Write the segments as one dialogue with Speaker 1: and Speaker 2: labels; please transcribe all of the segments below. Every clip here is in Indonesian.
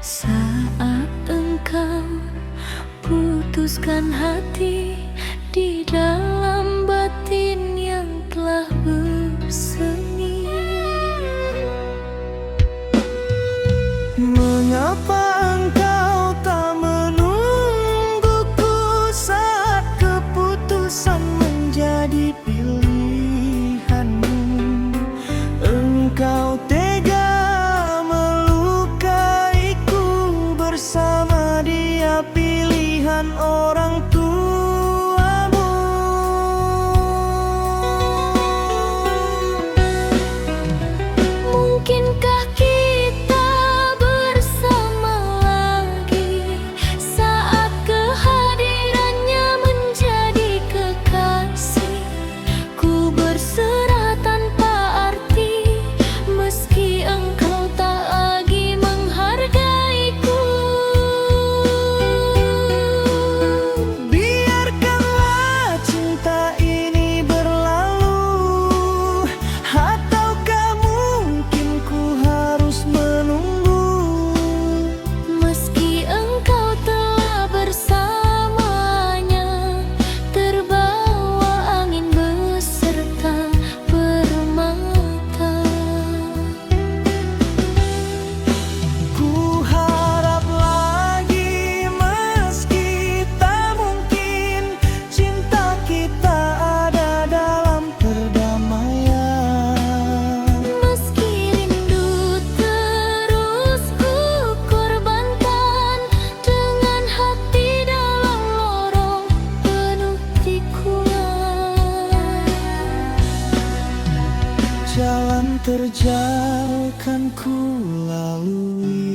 Speaker 1: Saat engkau putuskan hati di dalam batin yang telah bersemi,
Speaker 2: mengapa engkau tak menungguku saat keputusan menjadi pilihanmu? Engkau tega melukaiku bersama dia, pilihan orang tuamu.
Speaker 1: mungkinkah kita bersama lagi saat kehadirannya menjadi kekasih? Ku berserah tanpa arti meski engkau tak lagi menghargaiku.
Speaker 2: Biarkanlah cinta ini berlalu, ataukah mungkin ku harus menunggu?
Speaker 1: Meski engkau telah bersamanya, terbawa angin beserta permata.
Speaker 2: Ku harap lagi meski tak mungkin cinta kita ada dalam perdamaian.
Speaker 1: Meski rindu terus ku korbankan dengan hati dalam lorong penuh tikungan.
Speaker 2: Jalan terjal kan ku lalui,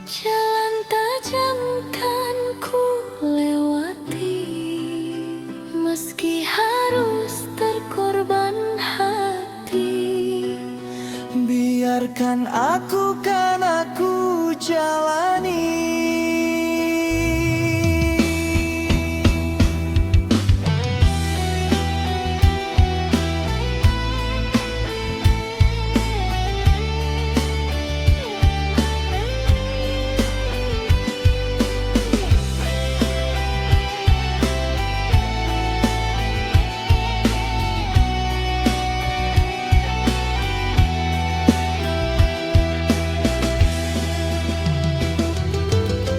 Speaker 1: Jalan tajam kan ku lewati, meski harus terkorban hati.
Speaker 2: biarkan aku jalani.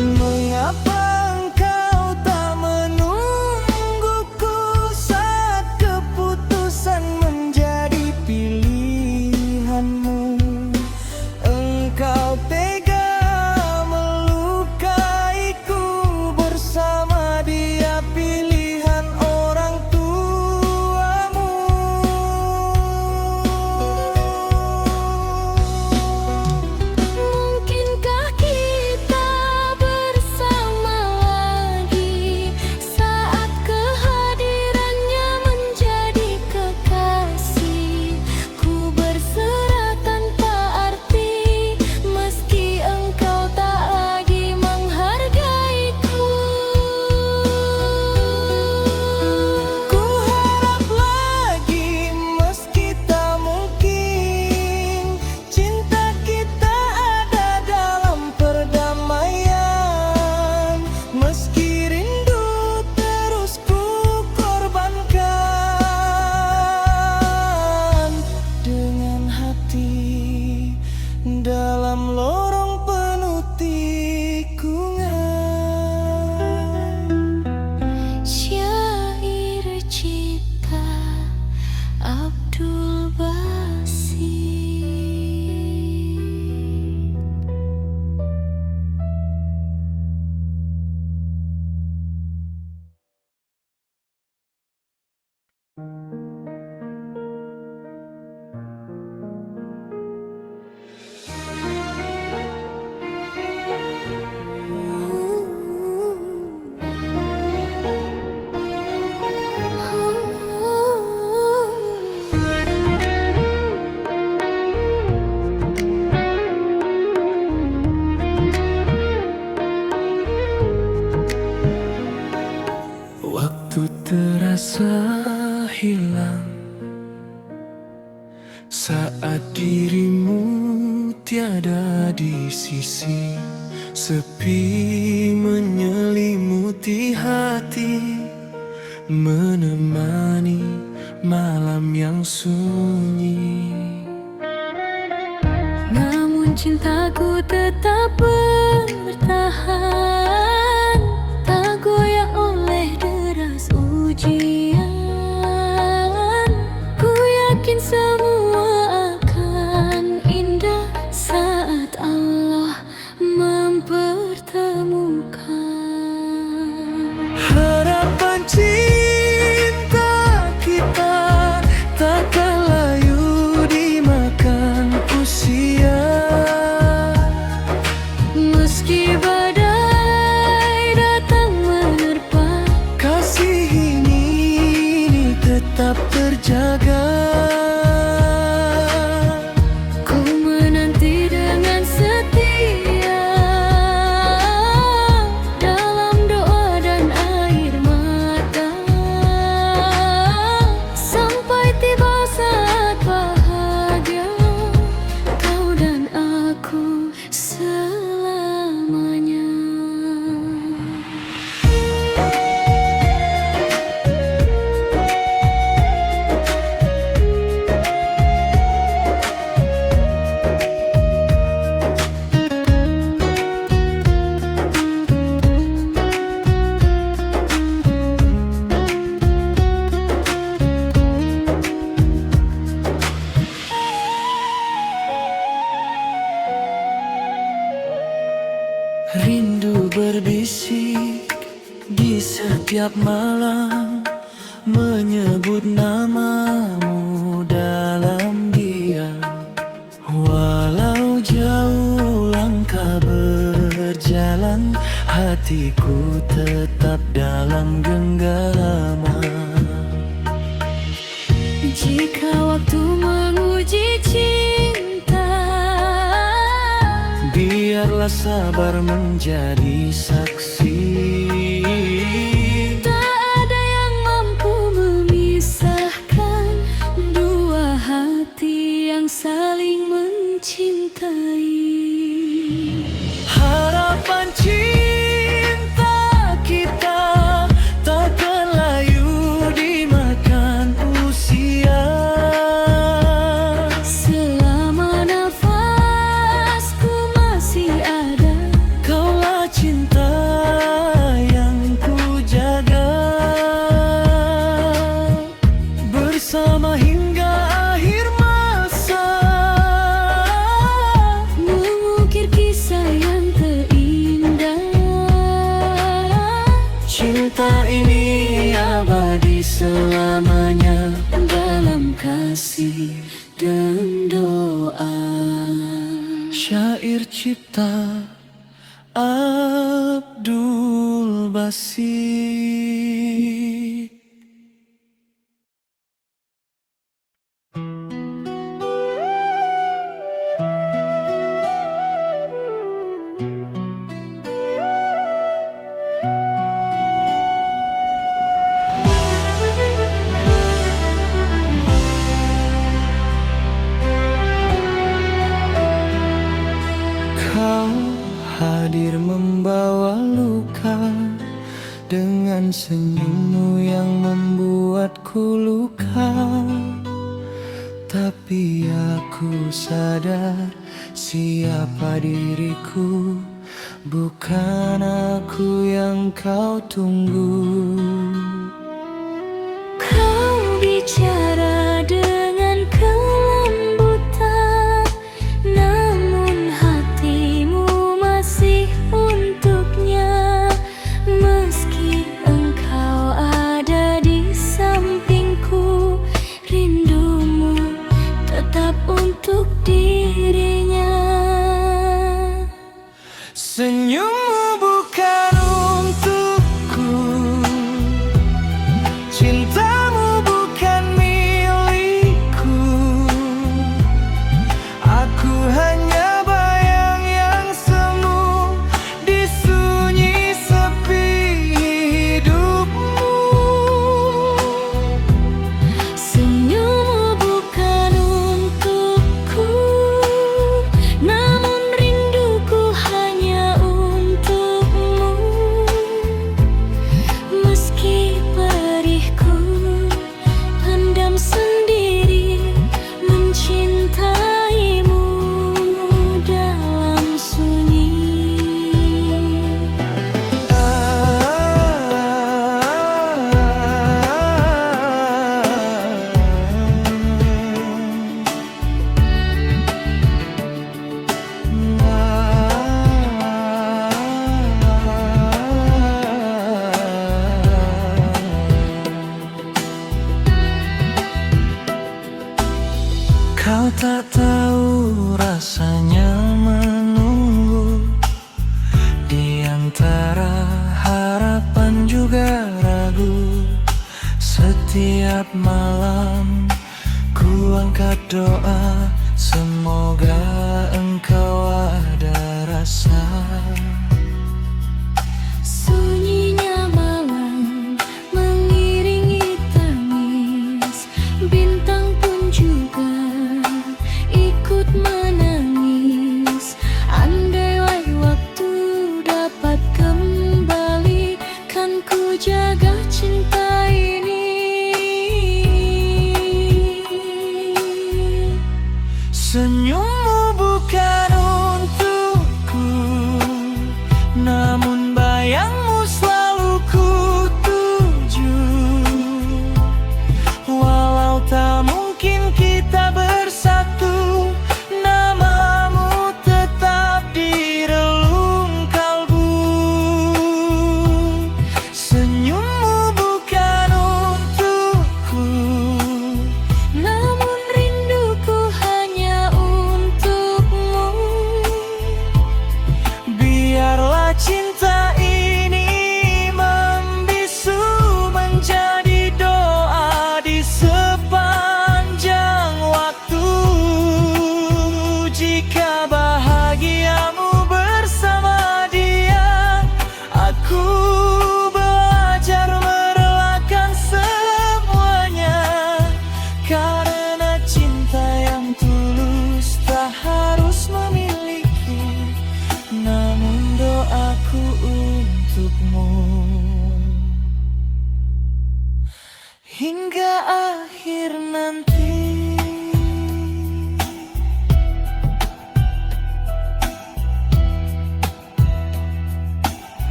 Speaker 2: Mengapa engkau tak menungguku saat keputusan menjadi pilihanmu? Engkau tega melukaiku bersama dia, pilihan orang tuamu.
Speaker 1: Mungkinkah kita bersama lagi saat kehadirannya menjadi kekasih? Ku berserah tanpa arti meski engkau tak lagi menghargaiku.
Speaker 2: Ku harap lagi meski tak mungkin cinta kita ada dalam perdamaian. Meski rindu terus ku korbankan dengan hati dalam lorong penuh tikungan.
Speaker 1: Syair cipta Abdul Basit.
Speaker 2: tiada di sisi, sepi menyelimuti hati, menemani malam yang sunyi.
Speaker 1: Namun cintaku tetap bertahan, tak goyah oleh deras ujian. Ku yakin semua akan indah saat Allah mempertemukan.
Speaker 2: Harapan cinta kita takkan layu dimakan usia.
Speaker 1: Meski badai datang menerpa,
Speaker 2: Kasih ini tetap terjaga.
Speaker 1: ku menanti dengan setia, dalam doa dan air mata, sampai tiba saat bahagia, kau dan aku selamanya.
Speaker 2: Rindu berbisik di setiap malam, menyebut namamu dalam diam. Walau jauh langkah berjalan, hatiku tetap dalam genggaman.
Speaker 1: Jika waktu menguji cinta,
Speaker 2: Biarlah sabar menjadi saksi.
Speaker 1: tak ada yang mampu memisahkan dua hati yang saling mencintai.
Speaker 2: Harapan cinta kita takkan layu dimakan usia.
Speaker 1: Selama nafasku masih ada,
Speaker 2: Kaulah cinta yang ku jaga, bersama hingga akhir masa,
Speaker 1: mengukir kisah yang terindah.
Speaker 2: cinta ini abadi selamanya.
Speaker 1: Dalam kasih dan doa,
Speaker 2: Syair cipta Abdul Basit. Kau hadir membawa luka, dengan senyummu yang membuatku luka. Tapi aku sadar siapa diriku, bukan aku yang kau tunggu.
Speaker 1: kau bicara dengan kelembutan, namun hatimu masih untuknya. Meski engkau ada di sampingku, rindumu tetap untuk dirinya.
Speaker 2: Senyummu bukan untukku,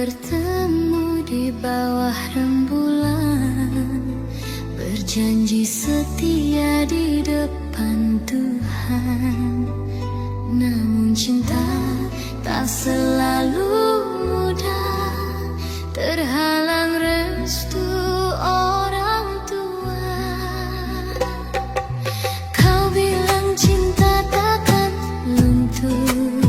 Speaker 1: bertemu di bawah rembulan, berjanji setia di depan Tuhan. Namun cinta tak selalu mudah, terhalang restu orang tua. Kau bilang cinta takkan luntur,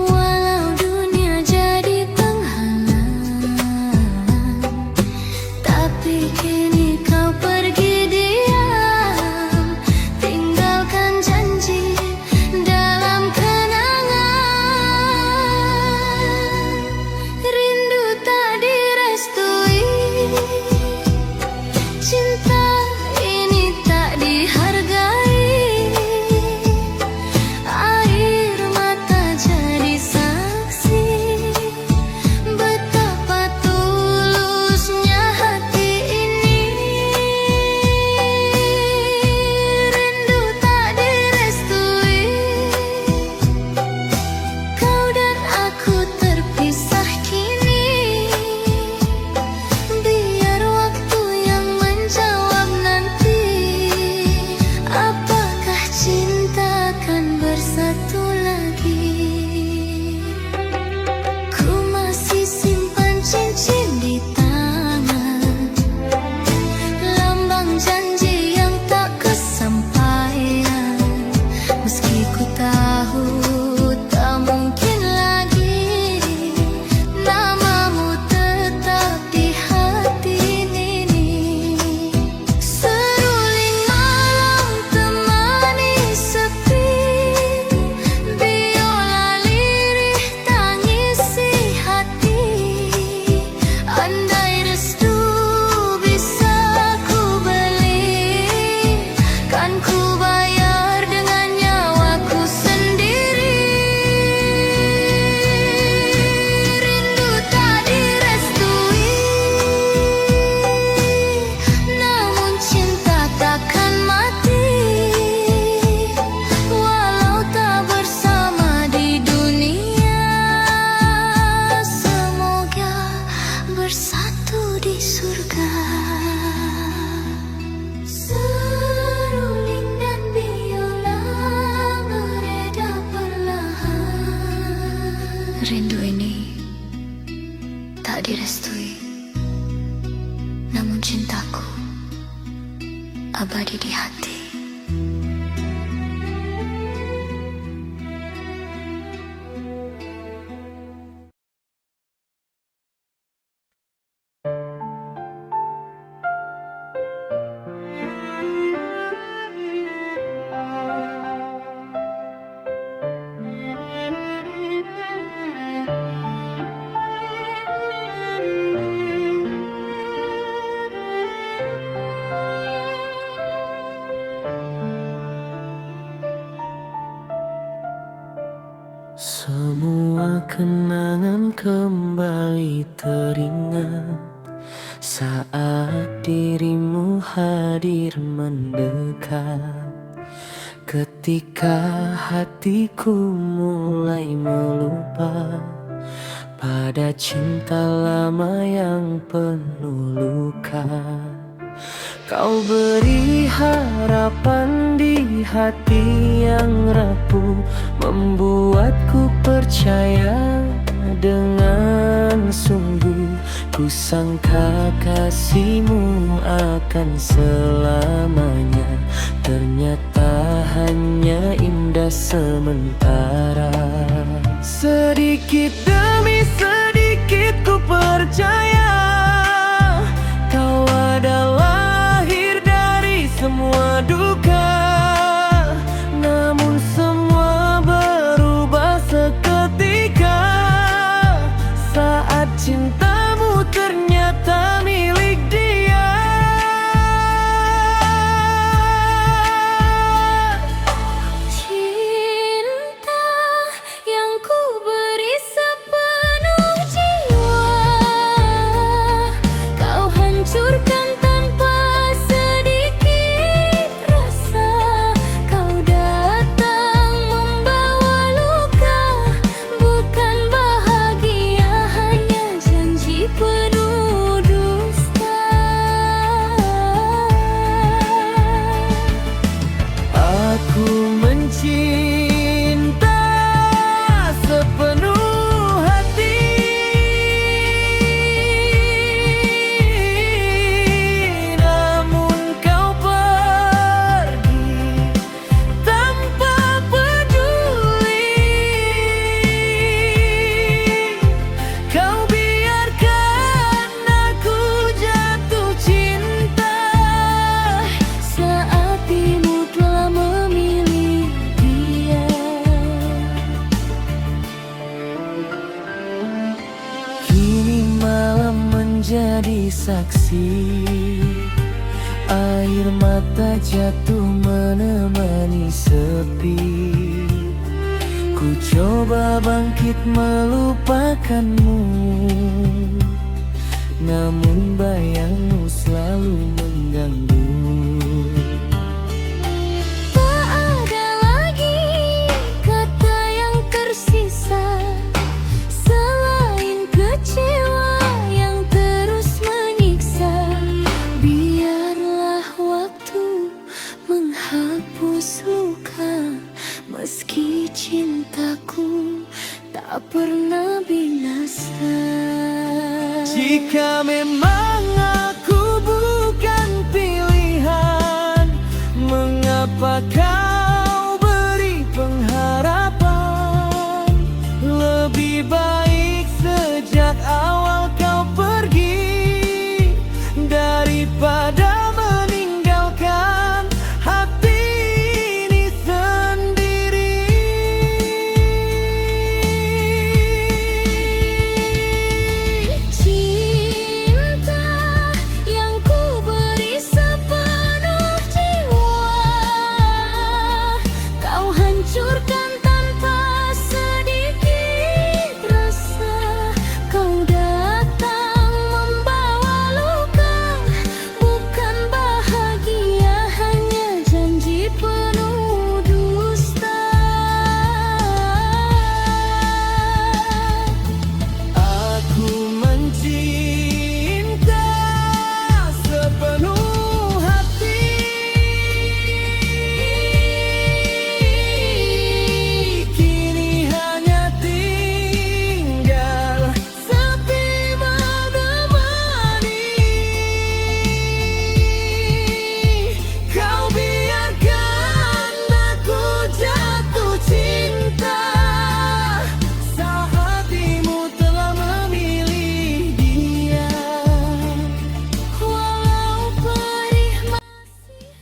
Speaker 1: walau dunia jadi penghalang. Tapi kini kau pergi diam, tinggalkan janji dalam kenangan. Rindu tak direstui, cinta ini tak dihargai. Air mata jadi saksi betapa tulusnya hati ini. Rindu tak direstui, kau dan aku terpisah kini. Biar waktu yang menjawab nanti, apakah cinta akan bersatu lagi. Ku masih simpan cincin di tangan, lambang janji yang tak kesampaian. Meski ku tahu tak mungkin lagi, namamu tetap di hati ini. Seruling malam temani sepi, biola lirih tangisi hati. Andai restu bisa ku beli, kan ku bayar dengan nyawaku sendiri. Rindu tak direstui, namun cinta takkan mati. Walau tak bersama di dunia, semoga bersatu di surga. Seruling dan biola mereda perlahan. Rindu ini tak direstui, namun cintaku abadi di hati.
Speaker 2: Semua kenangan kembali teringat saat dirimu hadir mendekat. Ketika hatiku mulai melupa pada cinta lama yang penuh luka. Kau beri harapan di hati yang rapuh, membuatku percaya dengan sungguh. Ku sangka kasihmu akan selamanya, ternyata hanya indah sementara. Sedikit demi sedikit ku percaya kau adalah akhir dari semua duka. Namun semua berubah seketika saat cintamu ternyata milik dia.
Speaker 1: Cinta yang ku beri
Speaker 2: mencinta sepenuh hati, namun kau pergi tanpa peduli. Kau biarkan aku jatuh cinta
Speaker 1: Saat hatimu telah memilih dia.
Speaker 2: Kini malam menjadi saksi, air mata jatuh menemani sepi. Ku coba bangkit melupakanmu, namun bayangmu selalu mengganggu.
Speaker 1: Tak ada lagi kata yang tersisa selain kecewa yang terus menyiksa. Biarlah waktu menghapus luka, meski cintaku tak pernah binasa.
Speaker 2: Jika memang aku bukan pilihan, mengapa kau beri pengharapan? Lebih baik sejak awal kau pergi daripada meninggalkan hati ini sendiri.
Speaker 1: Cinta yang ku beri sepenuh jiwa, kau hancurkan tanpa sedikit rasa. Kau datang membawa luka, bukan bahagia, hanya janji penuh dusta.
Speaker 2: Aku mencinta sepenuh hati, kini hanya tinggal sepi menemani. Kau biarkan aku jatuh cinta saat hatimu telah memilih dia.
Speaker 1: Walau perih masih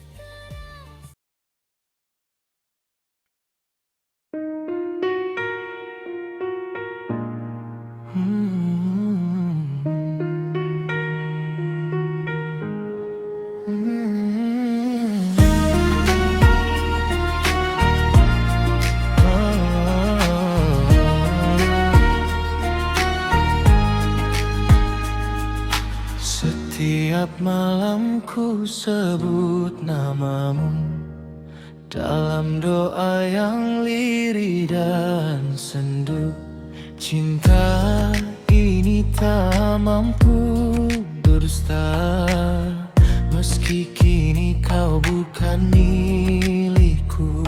Speaker 2: Setiap malam ku sebut namamu dalam doa yang lirih dan sendu. Cinta ini tak mampu berdusta, meski kini kau bukan milikku.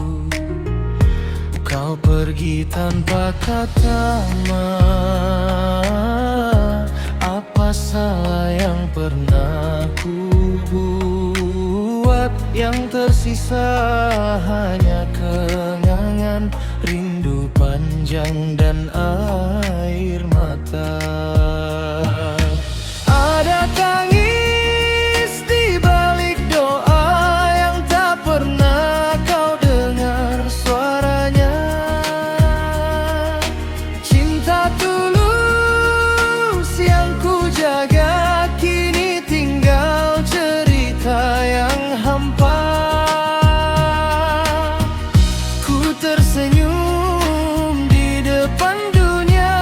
Speaker 2: Kau pergi tanpa kata maaf. Apa salah yang pernah ku buat? Yang tersisa hanya kenangan, rindu panjang dan air mata. Ada tangis di balik doa yang tak pernah kau dengar suaranya. Cinta tulus yang ku jaga kini tinggal cerita yang hampa. Ku tersenyum di depan dunia,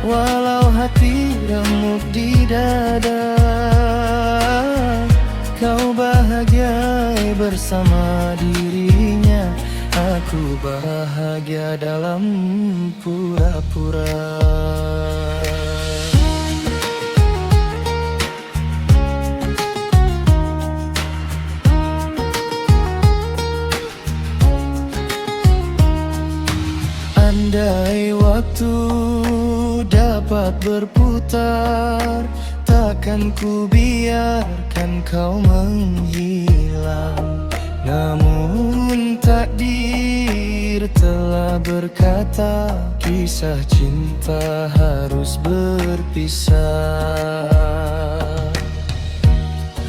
Speaker 2: walau hati remuk di dada. Kau bahagia bersama dirinya, aku bahagia dalam pura-pura. waktu dapat berputar, takkan ku biarkan kau menghilang. Namun takdir telah berkata, kisah cinta harus berpisah.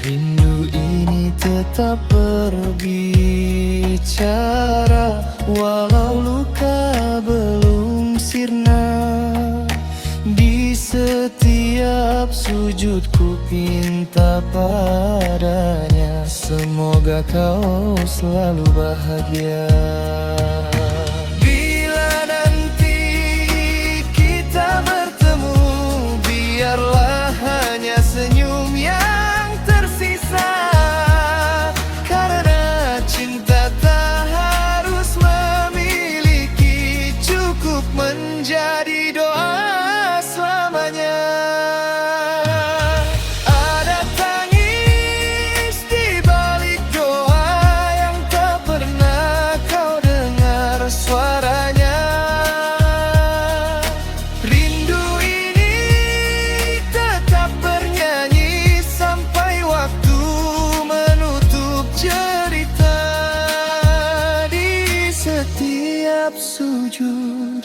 Speaker 2: Rindu ini tetap berbicara, walau luka belum sirna. Di setiap sujud ku pinta padanya, semoga kau selalu bahagia. Bila nanti kita bertemu, biarlah hanya senyum yang tersisa. Karena cinta tak harus memiliki, cukup menjadi doa selamanya. Ada tangis di balik doa yang tak pernah kau dengar suaranya. Rindu ini tetap bernyanyi sampai waktu menutup cerita. Di setiap sujud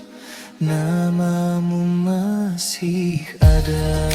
Speaker 2: namamu masih ada.